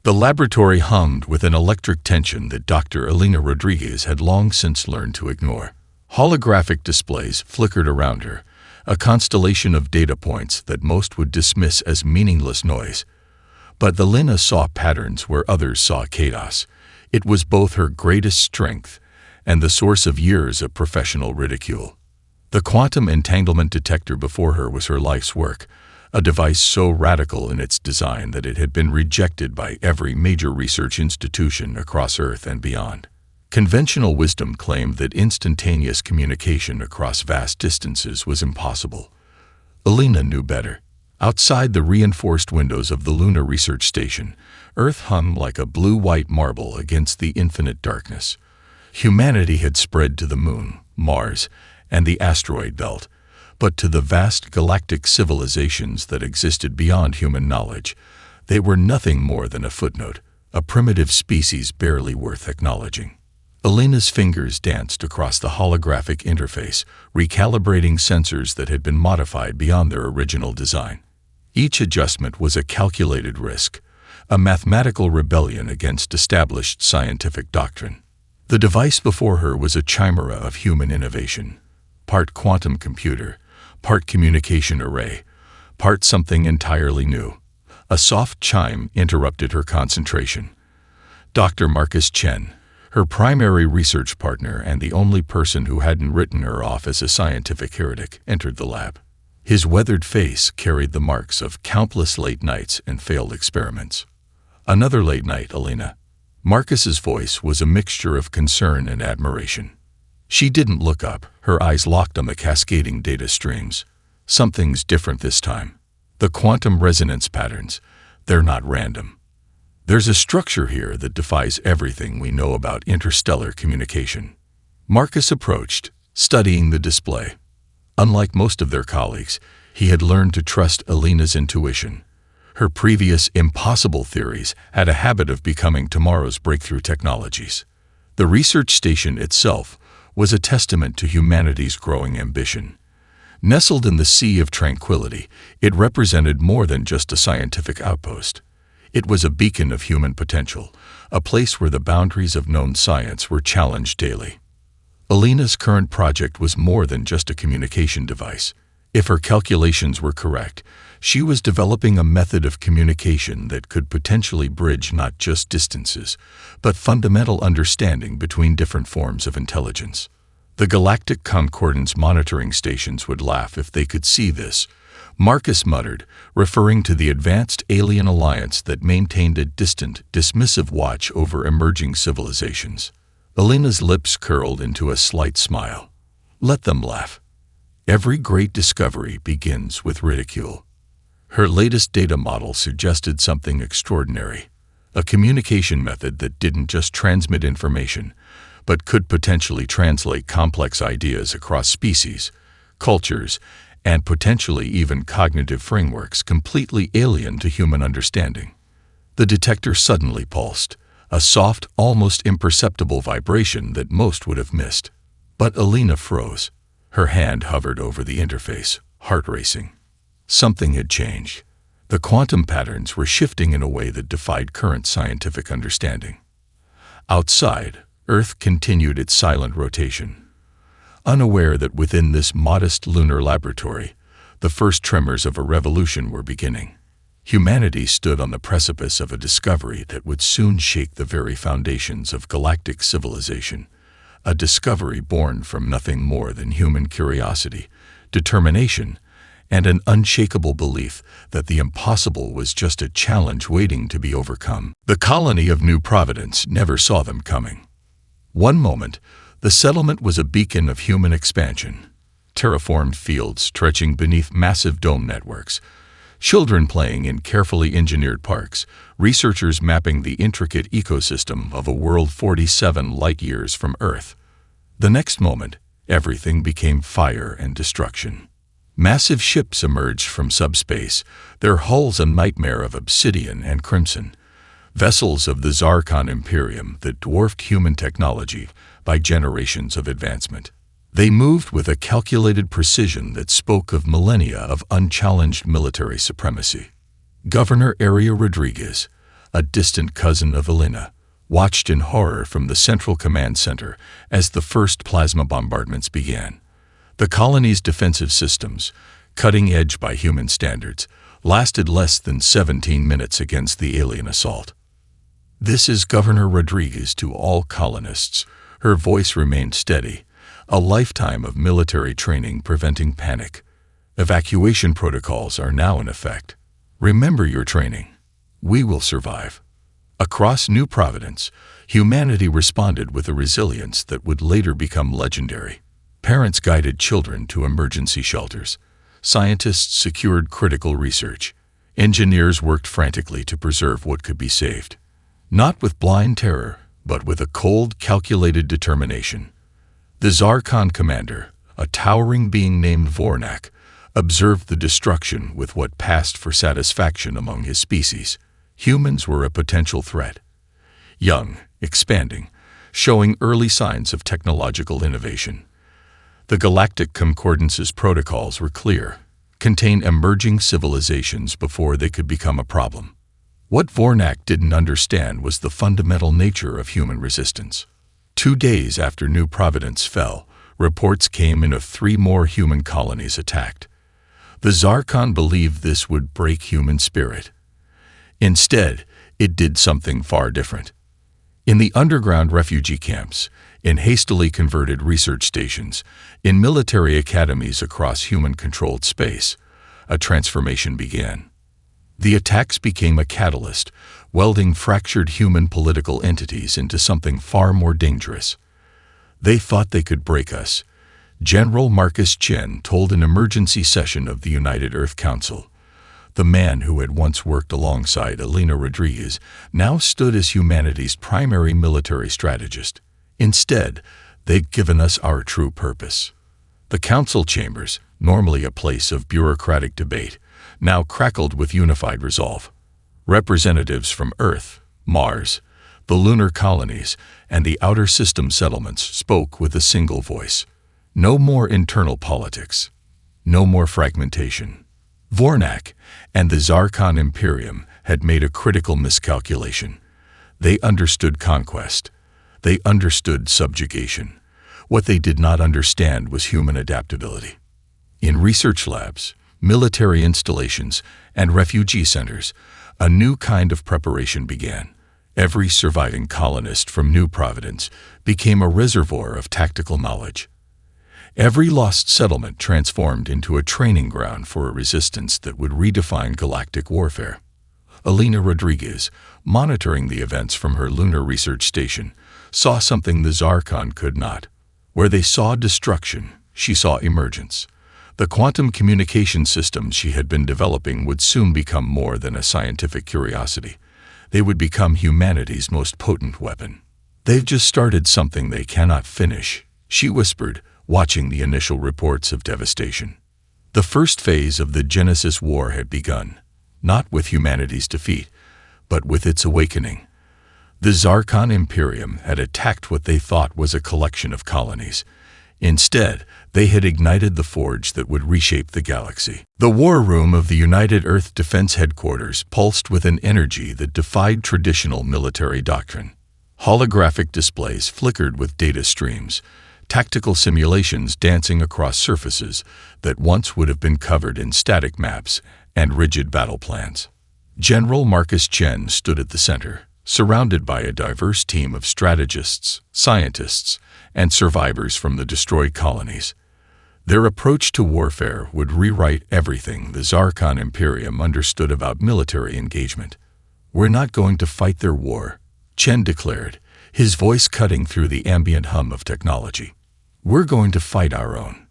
The laboratory hummed with an electric tension that Dr. Elena Rodriguez had long since learned to ignore. Holographic displays flickered around her, a constellation of data points that most would dismiss as meaningless noise. But Elena saw patterns where others saw chaos. It was both her greatest strength and the source of years of professional ridicule. The quantum entanglement detector before her was her life's work, a device so radical in its design that it had been rejected by every major research institution across Earth and beyond. Conventional wisdom claimed that instantaneous communication across vast distances was impossible. Elena knew better. Outside the reinforced windows of the Lunar Research Station, Earth hung like a blue-white marble against the infinite darkness. Humanity had spread to the Moon, Mars, and the asteroid belt, but to the vast galactic civilizations that existed beyond human knowledge, they were nothing more than a footnote, a primitive species barely worth acknowledging. Elena's fingers danced across the holographic interface, recalibrating sensors that had been modified beyond their original design. Each adjustment was a calculated risk, a mathematical rebellion against established scientific doctrine. The device before her was a chimera of human innovation, part quantum computer, part communication array, part something entirely new. A soft chime interrupted her concentration. Dr. Marcus Chen, her primary research partner and the only person who hadn't written her off as a scientific heretic, entered the lab. His weathered face carried the marks of countless late nights and failed experiments. Another late night, Elena. Marcus's voice was a mixture of concern and admiration. She didn't look up, her eyes locked on the cascading data streams. Something's different this time. The quantum resonance patterns, they're not random. There's a structure here that defies everything we know about interstellar communication. Marcus approached, studying the display. Unlike most of their colleagues, he had learned to trust Elena's intuition. Her previous impossible theories had a habit of becoming tomorrow's breakthrough technologies. The research station itself was a testament to humanity's growing ambition. Nestled in the sea of tranquility, it represented more than just a scientific outpost. It was a beacon of human potential, a place where the boundaries of known science were challenged daily. Elena's current project was more than just a communication device. If her calculations were correct, she was developing a method of communication that could potentially bridge not just distances, but fundamental understanding between different forms of intelligence. The Galactic Concordance monitoring stations would laugh if they could see this, Marcus muttered, referring to the advanced alien alliance that maintained a distant, dismissive watch over emerging civilizations. Elena's lips curled into a slight smile. Let them laugh. Every great discovery begins with ridicule. Her latest data model suggested something extraordinary, a communication method that didn't just transmit information, but could potentially translate complex ideas across species, cultures, and potentially even cognitive frameworks completely alien to human understanding. The detector suddenly pulsed, a soft, almost imperceptible vibration that most would have missed. But Elena froze. Her hand hovered over the interface, heart racing. Something had changed. The quantum patterns were shifting in a way that defied current scientific understanding. Outside, Earth continued its silent rotation. Unaware that within this modest lunar laboratory, the first tremors of a revolution were beginning. Humanity stood on the precipice of a discovery that would soon shake the very foundations of galactic civilization, a discovery born from nothing more than human curiosity, determination, and an unshakable belief that the impossible was just a challenge waiting to be overcome. The colony of New Providence never saw them coming. One moment, the settlement was a beacon of human expansion. Terraformed fields stretching beneath massive dome networks, children playing in carefully engineered parks, researchers mapping the intricate ecosystem of a world 47 light-years from Earth. The next moment, everything became fire and destruction. Massive ships emerged from subspace, their hulls a nightmare of obsidian and crimson. Vessels of the Zarkon Imperium that dwarfed human technology by generations of advancement. They moved with a calculated precision that spoke of millennia of unchallenged military supremacy. Governor Aria Rodriguez, a distant cousin of Elena, watched in horror from the central command center as the first plasma bombardments began. The colony's defensive systems, cutting edge by human standards, lasted less than 17 minutes against the alien assault. "This is Governor Rodriguez to all colonists." Her voice remained steady, a lifetime of military training preventing panic. "Evacuation protocols are now in effect. Remember your training. We will survive." Across New Providence, humanity responded with a resilience that would later become legendary. Parents guided children to emergency shelters. Scientists secured critical research. Engineers worked frantically to preserve what could be saved. Not with blind terror, but with a cold, calculated determination. The Zarkon commander, a towering being named Vornak, observed the destruction with what passed for satisfaction among his species. Humans were a potential threat. Young, expanding, showing early signs of technological innovation. The Galactic Concordance's protocols were clear: contain emerging civilizations before they could become a problem. What Vornak didn't understand was the fundamental nature of human resistance. 2 days after New Providence fell, reports came in of 3 more human colonies attacked. The Zarkon believed this would break human spirit. Instead, it did something far different. In the underground refugee camps, in hastily converted research stations, in military academies across human-controlled space, a transformation began. The attacks became a catalyst, welding fractured human political entities into something far more dangerous. "They thought they could break us," General Marcus Chen told an emergency session of the United Earth Council. The man who had once worked alongside Elena Rodriguez now stood as humanity's primary military strategist. "Instead, they've given us our true purpose." The council chambers, normally a place of bureaucratic debate, now crackled with unified resolve. Representatives from Earth, Mars, the lunar colonies, and the outer system settlements spoke with a single voice. No more internal politics. No more fragmentation. Vornak and the Zarkon Imperium had made a critical miscalculation. They understood conquest. They understood subjugation. What they did not understand was human adaptability. In research labs, military installations, and refugee centers, a new kind of preparation began. Every surviving colonist from New Providence became a reservoir of tactical knowledge. Every lost settlement transformed into a training ground for a resistance that would redefine galactic warfare. Elena Rodriguez, monitoring the events from her lunar research station, saw something the Zarkon could not. Where they saw destruction, she saw emergence. The quantum communication systems she had been developing would soon become more than a scientific curiosity. They would become humanity's most potent weapon. "They've just started something they cannot finish," she whispered, watching the initial reports of devastation. The first phase of the Genesis War had begun, not with humanity's defeat, but with its awakening. The Zarkon Imperium had attacked what they thought was a collection of colonies. Instead, they had ignited the forge that would reshape the galaxy. The war room of the United Earth Defense Headquarters pulsed with an energy that defied traditional military doctrine. Holographic displays flickered with data streams, tactical simulations dancing across surfaces that once would have been covered in static maps and rigid battle plans. General Marcus Chen stood at the center, surrounded by a diverse team of strategists, scientists, and survivors from the destroyed colonies. Their approach to warfare would rewrite everything the Zarkon Imperium understood about military engagement. "We're not going to fight their war," Chen declared, his voice cutting through the ambient hum of technology. "We're going to fight our own."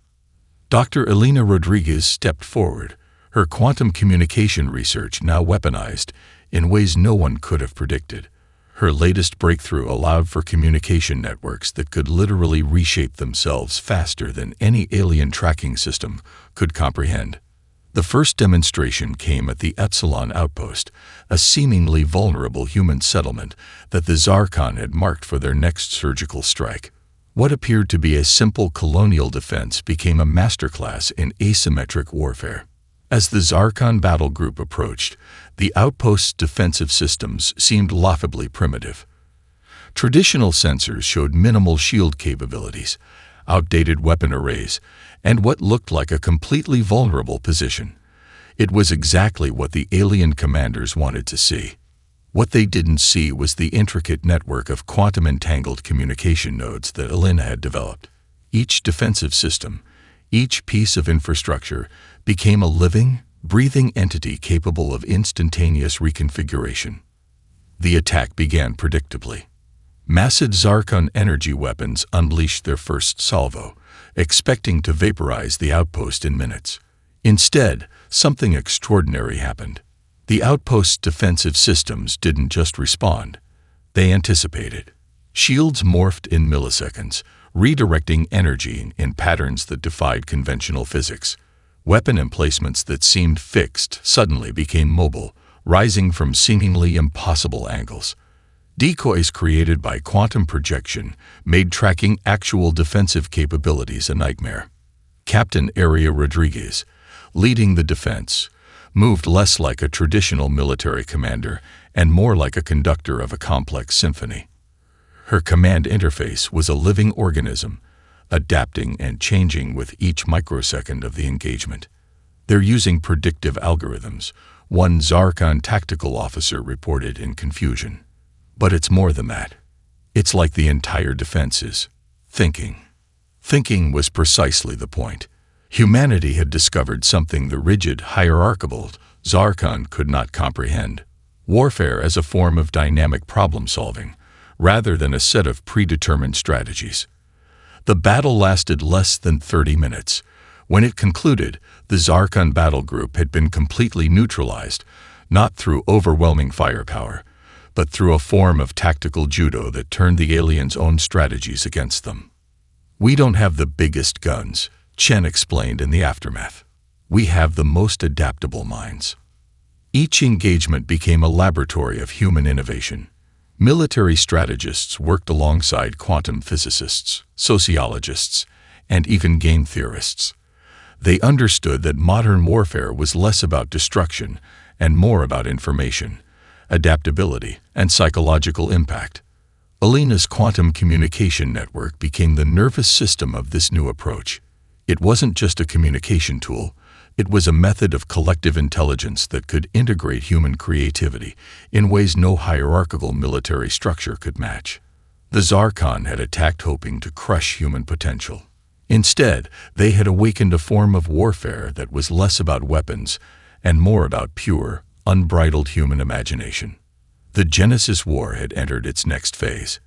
Dr. Elena Rodriguez stepped forward, her quantum communication research now weaponized in ways no one could have predicted. Her latest breakthrough allowed for communication networks that could literally reshape themselves faster than any alien tracking system could comprehend. The first demonstration came at the Epsilon Outpost, a seemingly vulnerable human settlement that the Zarkon had marked for their next surgical strike. What appeared to be a simple colonial defense became a masterclass in asymmetric warfare. As the Zarkon battle group approached, the outpost's defensive systems seemed laughably primitive. Traditional sensors showed minimal shield capabilities, outdated weapon arrays, and what looked like a completely vulnerable position. It was exactly what the alien commanders wanted to see. What they didn't see was the intricate network of quantum-entangled communication nodes that Alina had developed. Each defensive system, each piece of infrastructure, became a living, breathing entity capable of instantaneous reconfiguration. The attack began predictably. Massive Zarkon energy weapons unleashed their first salvo, expecting to vaporize the outpost in minutes. Instead, something extraordinary happened. The outpost's defensive systems didn't just respond, they anticipated. Shields morphed in milliseconds, redirecting energy in patterns that defied conventional physics. Weapon emplacements that seemed fixed suddenly became mobile, rising from seemingly impossible angles. Decoys created by quantum projection made tracking actual defensive capabilities a nightmare. Captain Aria Rodriguez, leading the defense, moved less like a traditional military commander and more like a conductor of a complex symphony. Her command interface was a living organism, adapting and changing with each microsecond of the engagement. They're using predictive algorithms, one Zarkon tactical officer reported in confusion. But it's more than that. It's like the entire defense is thinking. Thinking was precisely the point. Humanity had discovered something the rigid, hierarchical Zarkon could not comprehend. Warfare as a form of dynamic problem-solving, rather than a set of predetermined strategies. The battle lasted less than 30 minutes. When it concluded, the Zarkon battle group had been completely neutralized, not through overwhelming firepower, but through a form of tactical judo that turned the aliens' own strategies against them. "We don't have the biggest guns," Chen explained in the aftermath. "We have the most adaptable minds." Each engagement became a laboratory of human innovation. Military strategists worked alongside quantum physicists, sociologists, and even game theorists. They understood that modern warfare was less about destruction and more about information, adaptability, and psychological impact. Alina's quantum communication network became the nervous system of this new approach. It wasn't just a communication tool, it was a method of collective intelligence that could integrate human creativity in ways no hierarchical military structure could match. The Zarkon had attacked hoping to crush human potential. Instead, they had awakened a form of warfare that was less about weapons and more about pure, unbridled human imagination. The Genesis War had entered its next phase,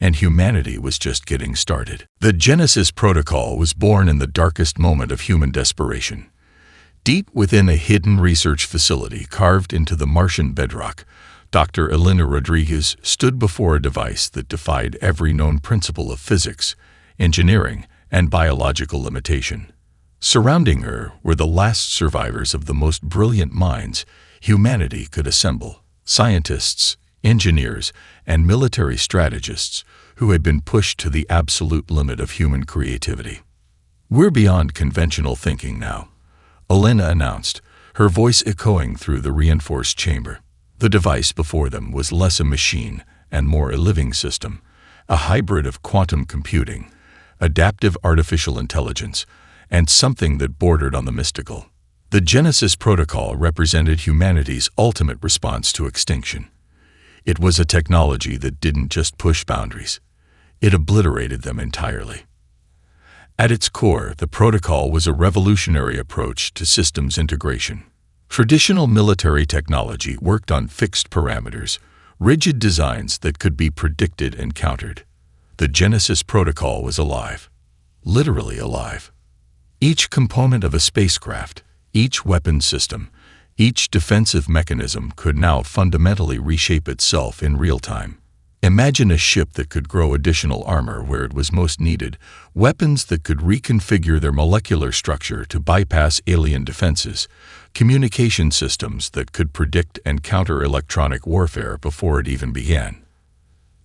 and humanity was just getting started. The Genesis Protocol was born in the darkest moment of human desperation. Deep within a hidden research facility carved into the Martian bedrock, Dr. Alina Rodriguez stood before a device that defied every known principle of physics, engineering, and biological limitation. Surrounding her were the last survivors of the most brilliant minds humanity could assemble: scientists, engineers, and military strategists who had been pushed to the absolute limit of human creativity. "We're beyond conventional thinking now," Alina announced, her voice echoing through the reinforced chamber. The device before them was less a machine and more a living system, a hybrid of quantum computing, adaptive artificial intelligence, and something that bordered on the mystical. The Genesis Protocol represented humanity's ultimate response to extinction. It was a technology that didn't just push boundaries, it obliterated them entirely. At its core, the protocol was a revolutionary approach to systems integration. Traditional military technology worked on fixed parameters, rigid designs that could be predicted and countered. The Genesis Protocol was alive, literally alive. Each component of a spacecraft, each weapon system, each defensive mechanism could now fundamentally reshape itself in real time. Imagine a ship that could grow additional armor where it was most needed, weapons that could reconfigure their molecular structure to bypass alien defenses, communication systems that could predict and counter electronic warfare before it even began.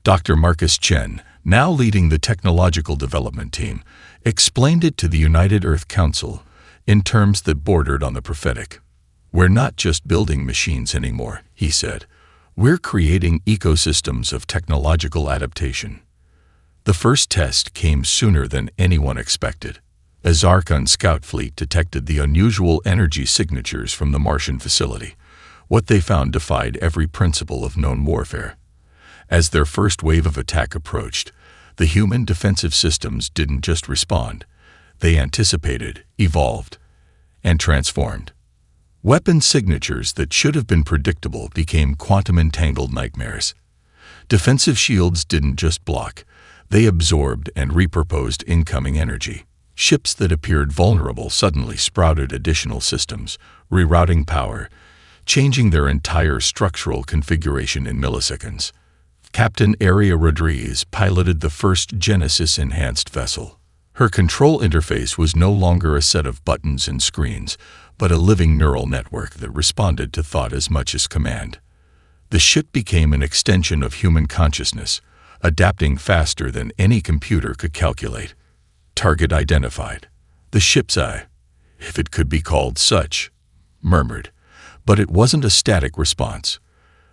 Dr. Marcus Chen, now leading the technological development team, explained it to the United Earth Council, in terms that bordered on the prophetic. "We're not just building machines anymore," he said. "We're creating ecosystems of technological adaptation." The first test came sooner than anyone expected. A Zarkon scout fleet detected the unusual energy signatures from the Martian facility. What they found defied every principle of known warfare. As their first wave of attack approached, the human defensive systems didn't just respond. They anticipated, evolved, and transformed. Weapon signatures that should have been predictable became quantum-entangled nightmares. Defensive shields didn't just block. They absorbed and repurposed incoming energy. Ships that appeared vulnerable suddenly sprouted additional systems, rerouting power, changing their entire structural configuration in milliseconds. Captain Aria Rodriguez piloted the first Genesis-enhanced vessel. Her control interface was no longer a set of buttons and screens, but a living neural network that responded to thought as much as command. The ship became an extension of human consciousness, adapting faster than any computer could calculate. Target identified. The ship's eye, if it could be called such, murmured. But it wasn't a static response.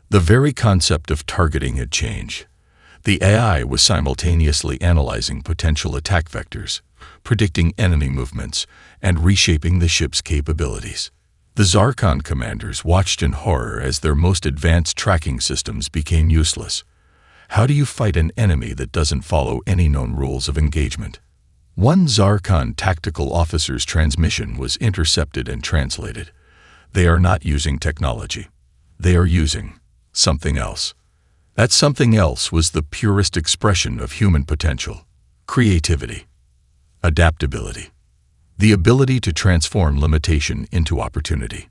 The very concept of targeting had changed. The AI was simultaneously analyzing potential attack vectors, predicting enemy movements, and reshaping the ship's capabilities. The Zarkon commanders watched in horror as their most advanced tracking systems became useless. How do you fight an enemy that doesn't follow any known rules of engagement? One Zarkon tactical officer's transmission was intercepted and translated. "They are not using technology. They are using something else." That something else was the purest expression of human potential: creativity, adaptability, the ability to transform limitation into opportunity.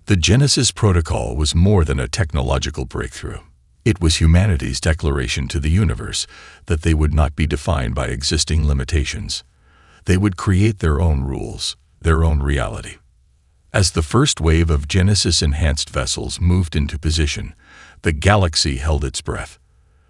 The Genesis Protocol was more than a technological breakthrough. It was humanity's declaration to the universe that they would not be defined by existing limitations. They would create their own rules, their own reality. As the first wave of Genesis-enhanced vessels moved into position, the galaxy held its breath.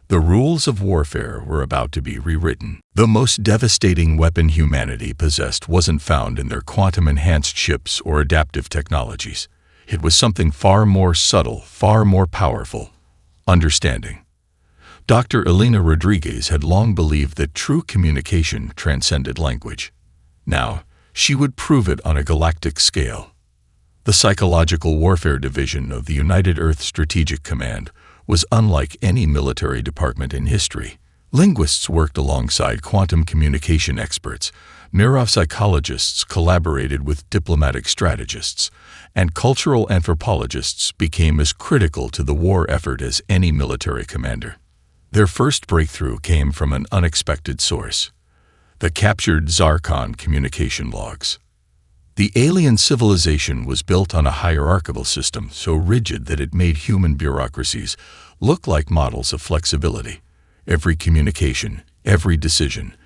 The rules of warfare were about to be rewritten. The most devastating weapon humanity possessed wasn't found in their quantum-enhanced ships or adaptive technologies. It was something far more subtle, far more powerful: understanding. Dr. Elena Rodriguez had long believed that true communication transcended language. Now, she would prove it on a galactic scale. The Psychological Warfare Division of the United Earth Strategic Command was unlike any military department in history. Linguists worked alongside quantum communication experts, neuropsychologists collaborated with diplomatic strategists, and cultural anthropologists became as critical to the war effort as any military commander. Their first breakthrough came from an unexpected source: the captured Zarkon communication logs. The alien civilization was built on a hierarchical system so rigid that it made human bureaucracies look like models of flexibility. Every communication, every decision,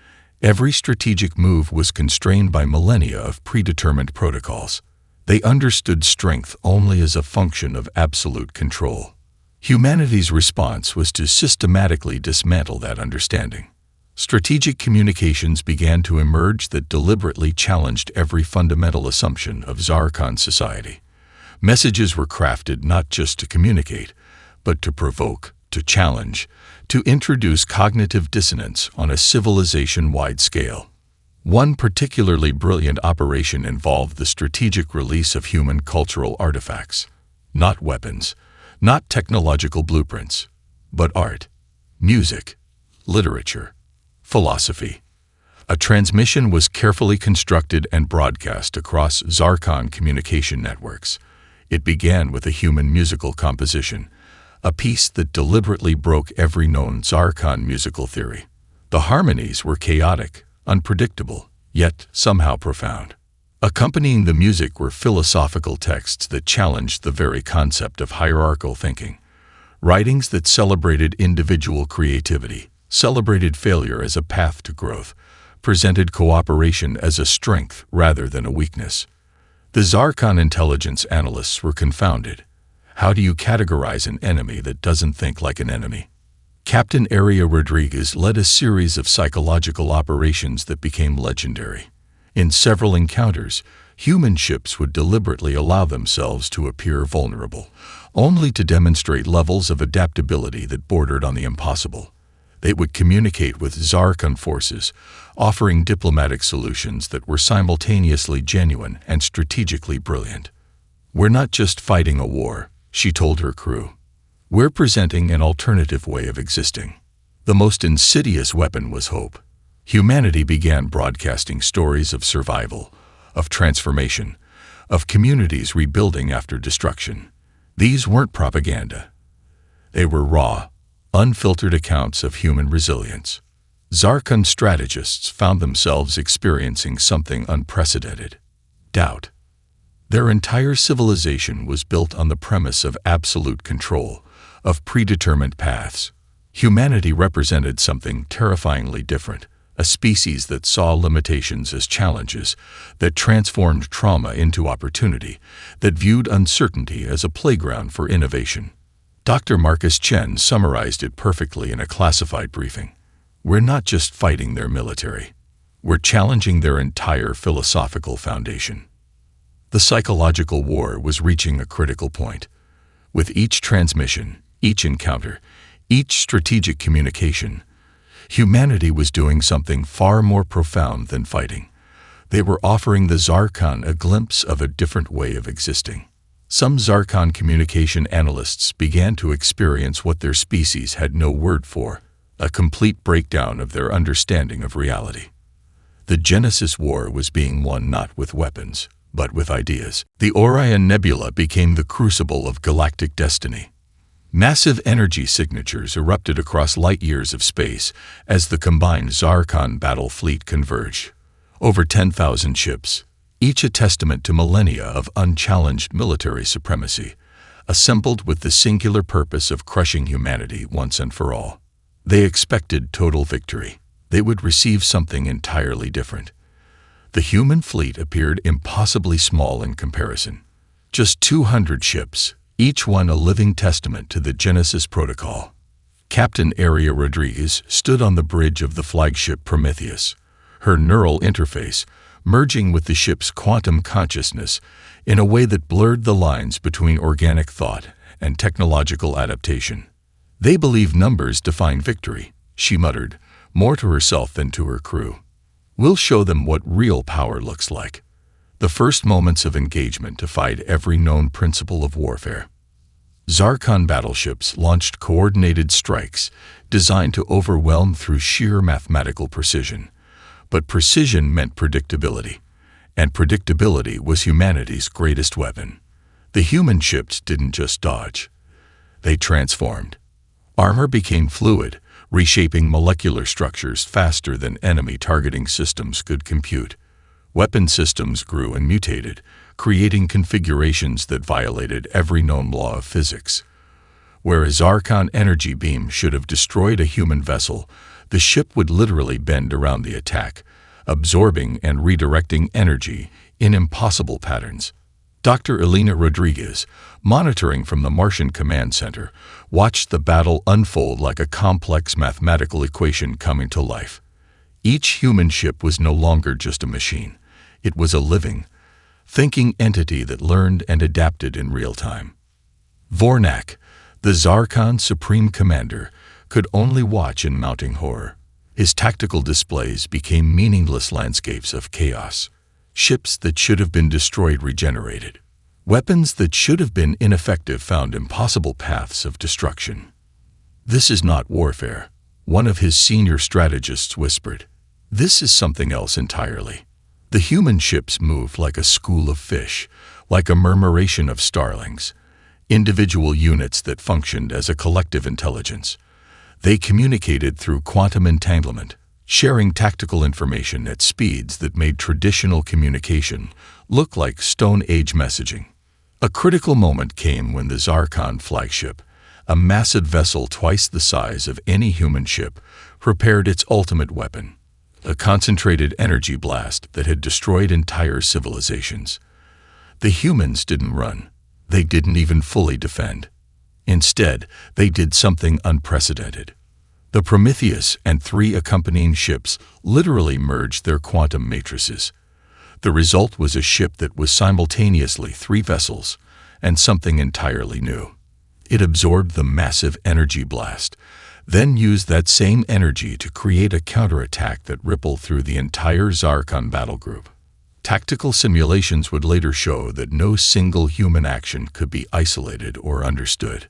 every strategic move was constrained by millennia of predetermined protocols. They understood strength only as a function of absolute control. Humanity's response was to systematically dismantle that understanding. Strategic communications began to emerge that deliberately challenged every fundamental assumption of Zarkon society. Messages were crafted not just to communicate, but to provoke, to challenge, to introduce cognitive dissonance on a civilization-wide scale. One particularly brilliant operation involved the strategic release of human cultural artifacts. Not weapons, not technological blueprints, but art, music, literature, philosophy. A transmission was carefully constructed and broadcast across Zarkon communication networks. It began with a human musical composition, a piece that deliberately broke every known Zarkon musical theory. The harmonies were chaotic, unpredictable, yet somehow profound. Accompanying the music were philosophical texts that challenged the very concept of hierarchical thinking, writings that celebrated individual creativity, celebrated failure as a path to growth, presented cooperation as a strength rather than a weakness. The Zarkon intelligence analysts were confounded. How do you categorize an enemy that doesn't think like an enemy? Captain Aria Rodriguez led a series of psychological operations that became legendary. In several encounters, human ships would deliberately allow themselves to appear vulnerable, only to demonstrate levels of adaptability that bordered on the impossible. They would communicate with Zarkon forces, offering diplomatic solutions that were simultaneously genuine and strategically brilliant. "We're not just fighting a war," she told her crew. "We're presenting an alternative way of existing." The most insidious weapon was hope. Humanity began broadcasting stories of survival, of transformation, of communities rebuilding after destruction. These weren't propaganda. They were raw, unfiltered accounts of human resilience. Zarkon strategists found themselves experiencing something unprecedented: doubt. Their entire civilization was built on the premise of absolute control, of predetermined paths. Humanity represented something terrifyingly different, a species that saw limitations as challenges, that transformed trauma into opportunity, that viewed uncertainty as a playground for innovation. Dr. Marcus Chen summarized it perfectly in a classified briefing. "We're not just fighting their military. We're challenging their entire philosophical foundation." The psychological war was reaching a critical point. With each transmission, each encounter, each strategic communication, humanity was doing something far more profound than fighting. They were offering the Zarkon a glimpse of a different way of existing. Some Zarkon communication analysts began to experience what their species had no word for: a complete breakdown of their understanding of reality. The Genesis War was being won not with weapons, but with ideas. The Orion Nebula became the crucible of galactic destiny. Massive energy signatures erupted across light years of space as the combined Zarkon battle fleet converged. Over 10,000 ships, each a testament to millennia of unchallenged military supremacy, assembled with the singular purpose of crushing humanity once and for all. They expected total victory. They would receive something entirely different. The human fleet appeared impossibly small in comparison. Just 200 ships, each one a living testament to the Genesis Protocol. Captain Aria Rodriguez stood on the bridge of the flagship Prometheus, her neural interface merging with the ship's quantum consciousness in a way that blurred the lines between organic thought and technological adaptation. "They believe numbers define victory," she muttered, more to herself than to her crew. "We'll show them what real power looks like." The first moments of engagement defied every known principle of warfare. Zarkon battleships launched coordinated strikes designed to overwhelm through sheer mathematical precision. But precision meant predictability, and predictability was humanity's greatest weapon. The human ships didn't just dodge. They transformed. Armor became fluid, reshaping molecular structures faster than enemy targeting systems could compute. Weapon systems grew and mutated, creating configurations that violated every known law of physics. Where a Zarkon energy beam should have destroyed a human vessel, the ship would literally bend around the attack, absorbing and redirecting energy in impossible patterns. Dr. Elena Rodriguez, monitoring from the Martian Command Center, watched the battle unfold like a complex mathematical equation coming to life. Each human ship was no longer just a machine. It was a living, thinking entity that learned and adapted in real time. Vornak, the Zarkon Supreme Commander, could only watch in mounting horror. His tactical displays became meaningless landscapes of chaos. Ships that should have been destroyed regenerated. Weapons that should have been ineffective found impossible paths of destruction. "This is not warfare," one of his senior strategists whispered. "This is something else entirely." The human ships moved like a school of fish, like a murmuration of starlings, individual units that functioned as a collective intelligence. They communicated through quantum entanglement, sharing tactical information at speeds that made traditional communication look like Stone Age messaging. A critical moment came when the Zarkon flagship, a massive vessel twice the size of any human ship, prepared its ultimate weapon, a concentrated energy blast that had destroyed entire civilizations. The humans didn't run. They didn't even fully defend. Instead, they did something unprecedented. The Prometheus and 3 accompanying ships literally merged their quantum matrices. The result was a ship that was simultaneously 3 vessels and something entirely new. It absorbed the massive energy blast, then used that same energy to create a counterattack that rippled through the entire Zarkon battle group. Tactical simulations would later show that no single human action could be isolated or understood.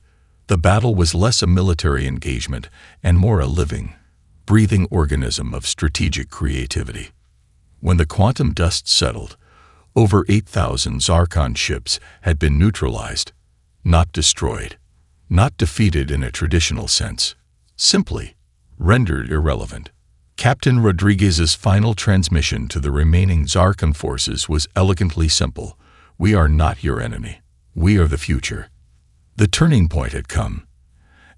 The battle was less a military engagement and more a living, breathing organism of strategic creativity. When the quantum dust settled, over 8,000 Zarkon ships had been neutralized, not destroyed, not defeated in a traditional sense, simply rendered irrelevant. Captain Rodriguez's final transmission to the remaining Zarkon forces was elegantly simple. We are not your enemy. We are the future. The turning point had come,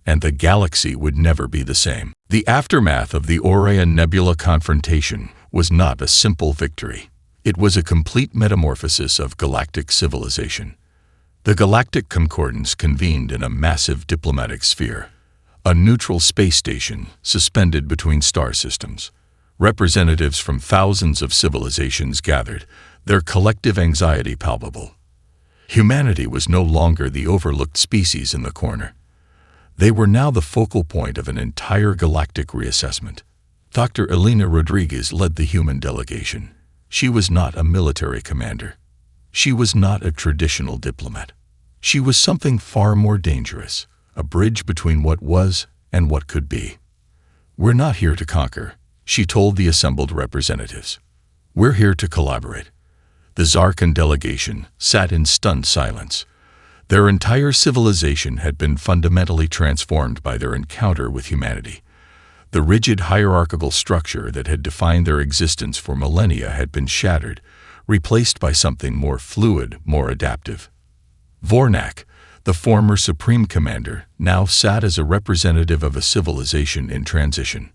and the galaxy would never be the same. The aftermath of the Orion Nebula confrontation was not a simple victory. It was a complete metamorphosis of galactic civilization. The Galactic Concordance convened in a massive diplomatic sphere, a neutral space station suspended between star systems. Representatives from thousands of civilizations gathered, their collective anxiety palpable. Humanity was no longer the overlooked species in the corner. They were now the focal point of an entire galactic reassessment. Dr. Elena Rodriguez led the human delegation. She was not a military commander. She was not a traditional diplomat. She was something far more dangerous, a bridge between what was and what could be. We're not here to conquer, she told the assembled representatives. We're here to collaborate. The Zarkon delegation sat in stunned silence. Their entire civilization had been fundamentally transformed by their encounter with humanity. The rigid hierarchical structure that had defined their existence for millennia had been shattered, replaced by something more fluid, more adaptive. Vornak, the former Supreme Commander, now sat as a representative of a civilization in transition.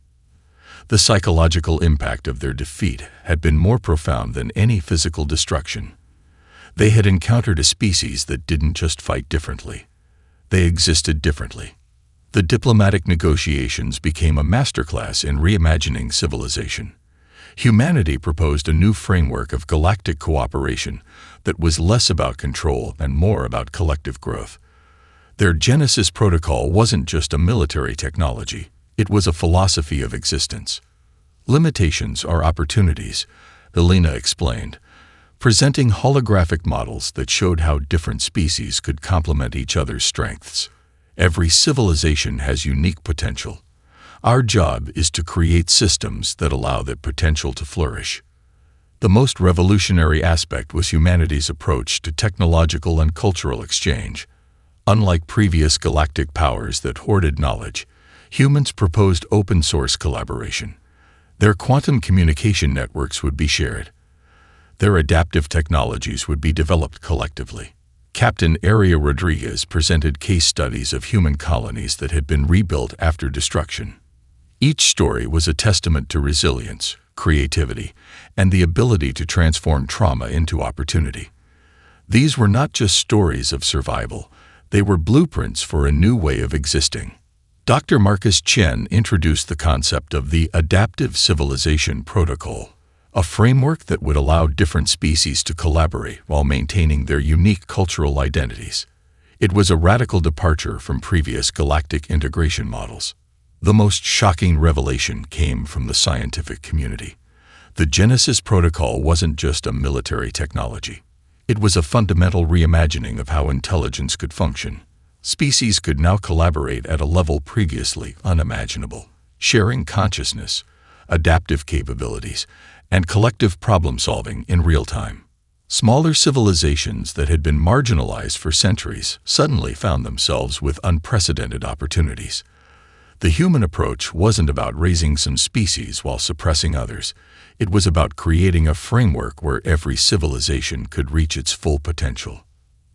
The psychological impact of their defeat had been more profound than any physical destruction. They had encountered a species that didn't just fight differently. They existed differently. The diplomatic negotiations became a masterclass in reimagining civilization. Humanity proposed a new framework of galactic cooperation that was less about control and more about collective growth. Their Genesis Protocol wasn't just a military technology, it was a philosophy of existence. Limitations are opportunities, Elena explained, presenting holographic models that showed how different species could complement each other's strengths. Every civilization has unique potential. Our job is to create systems that allow that potential to flourish. The most revolutionary aspect was humanity's approach to technological and cultural exchange. Unlike previous galactic powers that hoarded knowledge, humans proposed open-source collaboration. Their quantum communication networks would be shared. Their adaptive technologies would be developed collectively. Captain Aria Rodriguez presented case studies of human colonies that had been rebuilt after destruction. Each story was a testament to resilience, creativity, and the ability to transform trauma into opportunity. These were not just stories of survival, they were blueprints for a new way of existing. Dr. Marcus Chen introduced the concept of the Adaptive Civilization Protocol, a framework that would allow different species to collaborate while maintaining their unique cultural identities. It was a radical departure from previous galactic integration models. The most shocking revelation came from the scientific community. The Genesis Protocol wasn't just a military technology. It was a fundamental reimagining of how intelligence could function. Species could now collaborate at a level previously unimaginable, sharing consciousness, adaptive capabilities, and collective problem-solving in real time. Smaller civilizations that had been marginalized for centuries suddenly found themselves with unprecedented opportunities. The human approach wasn't about raising some species while suppressing others. It was about creating a framework where every civilization could reach its full potential.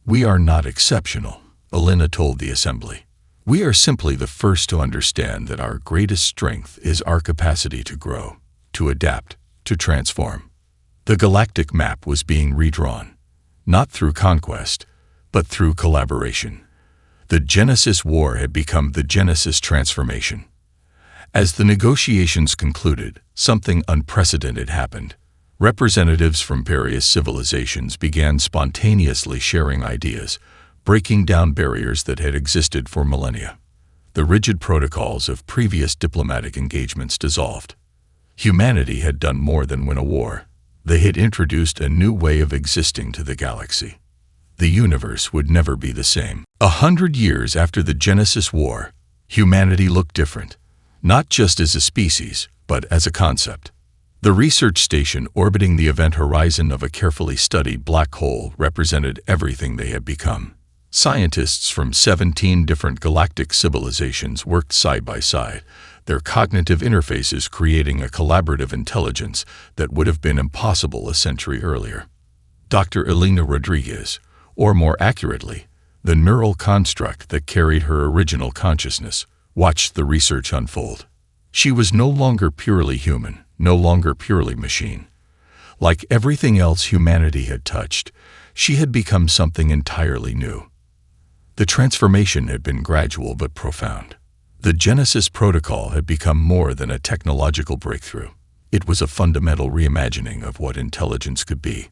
We are not exceptional, Elena told the assembly. We are simply the first to understand that our greatest strength is our capacity to grow, to adapt, to transform. The galactic map was being redrawn, not through conquest, but through collaboration. The Genesis War had become the Genesis Transformation. As the negotiations concluded, something unprecedented happened. Representatives from various civilizations began spontaneously sharing ideas, breaking down barriers that had existed for millennia. The rigid protocols of previous diplomatic engagements dissolved. Humanity had done more than win a war. They had introduced a new way of existing to the galaxy. The universe would never be the same. 100 years after the Genesis War, humanity looked different, not just as a species, but as a concept. The research station orbiting the event horizon of a carefully studied black hole represented everything they had become. Scientists from 17 different galactic civilizations worked side by side, their cognitive interfaces creating a collaborative intelligence that would have been impossible a century earlier. Dr. Elena Rodriguez, or more accurately, the neural construct that carried her original consciousness, watched the research unfold. She was no longer purely human, no longer purely machine. Like everything else humanity had touched, she had become something entirely new. The transformation had been gradual but profound. The Genesis Protocol had become more than a technological breakthrough. It was a fundamental reimagining of what intelligence could be.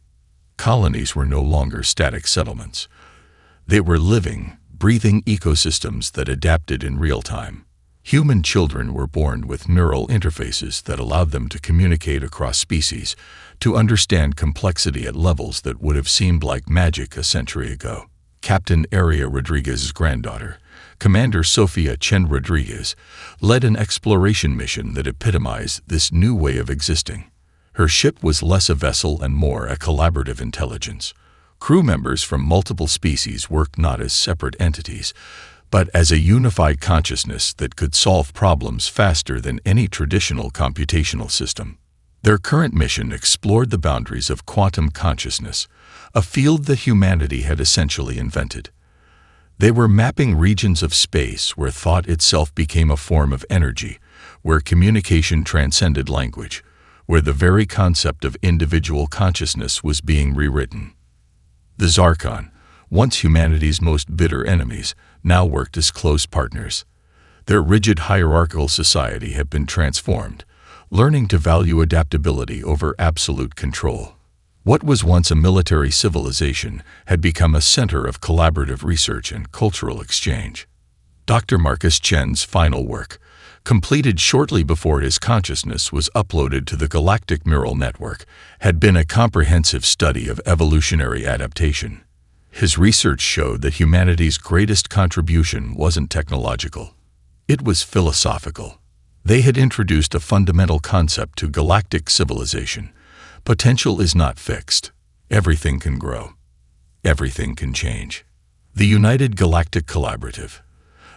Colonies were no longer static settlements. They were living, breathing ecosystems that adapted in real time. Human children were born with neural interfaces that allowed them to communicate across species, to understand complexity at levels that would have seemed like magic a century ago. Captain Aria Rodriguez's granddaughter, Commander Sofia Chen Rodriguez, led an exploration mission that epitomized this new way of existing. Her ship was less a vessel and more a collaborative intelligence. Crew members from multiple species worked not as separate entities, but as a unified consciousness that could solve problems faster than any traditional computational system. Their current mission explored the boundaries of quantum consciousness, a field that humanity had essentially invented. They were mapping regions of space where thought itself became a form of energy, where communication transcended language, where the very concept of individual consciousness was being rewritten. The Zarkon, once humanity's most bitter enemies, now worked as close partners. Their rigid hierarchical society had been transformed, learning to value adaptability over absolute control. What was once a military civilization had become a center of collaborative research and cultural exchange. Dr. Marcus Chen's final work, completed shortly before his consciousness was uploaded to the Galactic neural network, had been a comprehensive study of evolutionary adaptation. His research showed that humanity's greatest contribution wasn't technological. It was philosophical. They had introduced a fundamental concept to galactic civilization. Potential is not fixed. Everything can grow. Everything can change. The United Galactic Collaborative,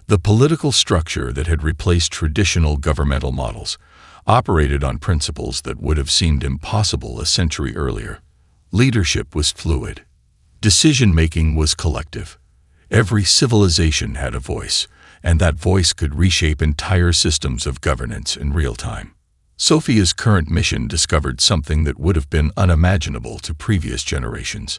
the political structure that had replaced traditional governmental models, operated on principles that would have seemed impossible a century earlier. Leadership was fluid. Decision-making was collective. Every civilization had a voice, and that voice could reshape entire systems of governance in real time. Sophia's current mission discovered something that would have been unimaginable to previous generations.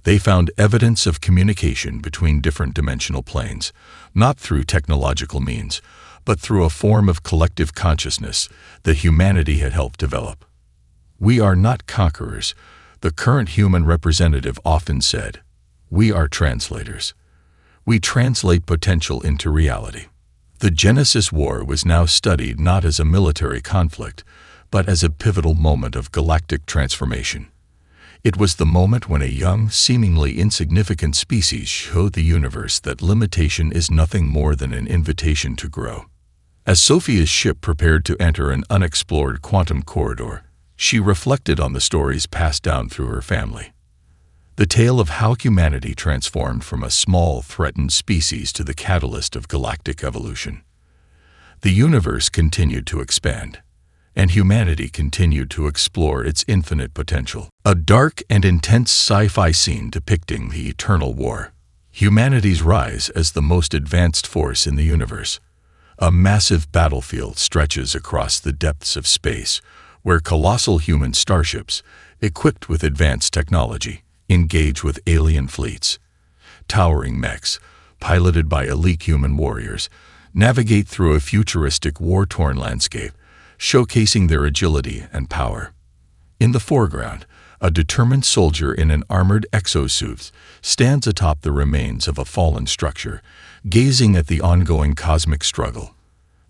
They found evidence of communication between different dimensional planes, not through technological means, but through a form of collective consciousness that humanity had helped develop. "We are not conquerors," the current human representative often said. "We are translators. We translate potential into reality." The Genesis War was now studied not as a military conflict, but as a pivotal moment of galactic transformation. It was the moment when a young, seemingly insignificant species showed the universe that limitation is nothing more than an invitation to grow. As Sophia's ship prepared to enter an unexplored quantum corridor, she reflected on the stories passed down through her family. The tale of how humanity transformed from a small, threatened species to the catalyst of galactic evolution. The universe continued to expand, and humanity continued to explore its infinite potential. A dark and intense sci-fi scene depicting the eternal war. Humanity's rise as the most advanced force in the universe. A massive battlefield stretches across the depths of space, where colossal human starships, equipped with advanced technology, engage with alien fleets. Towering mechs, piloted by elite human warriors, navigate through a futuristic war-torn landscape, showcasing their agility and power. In the foreground, a determined soldier in an armored exosuit stands atop the remains of a fallen structure, gazing at the ongoing cosmic struggle.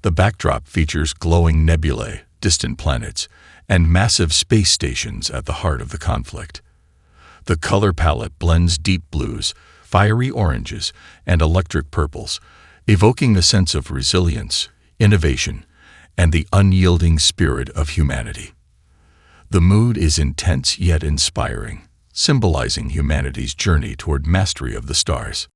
The backdrop features glowing nebulae, distant planets, and massive space stations at the heart of the conflict. The color palette blends deep blues, fiery oranges, and electric purples, evoking a sense of resilience, innovation, and the unyielding spirit of humanity. The mood is intense yet inspiring, symbolizing humanity's journey toward mastery of the stars.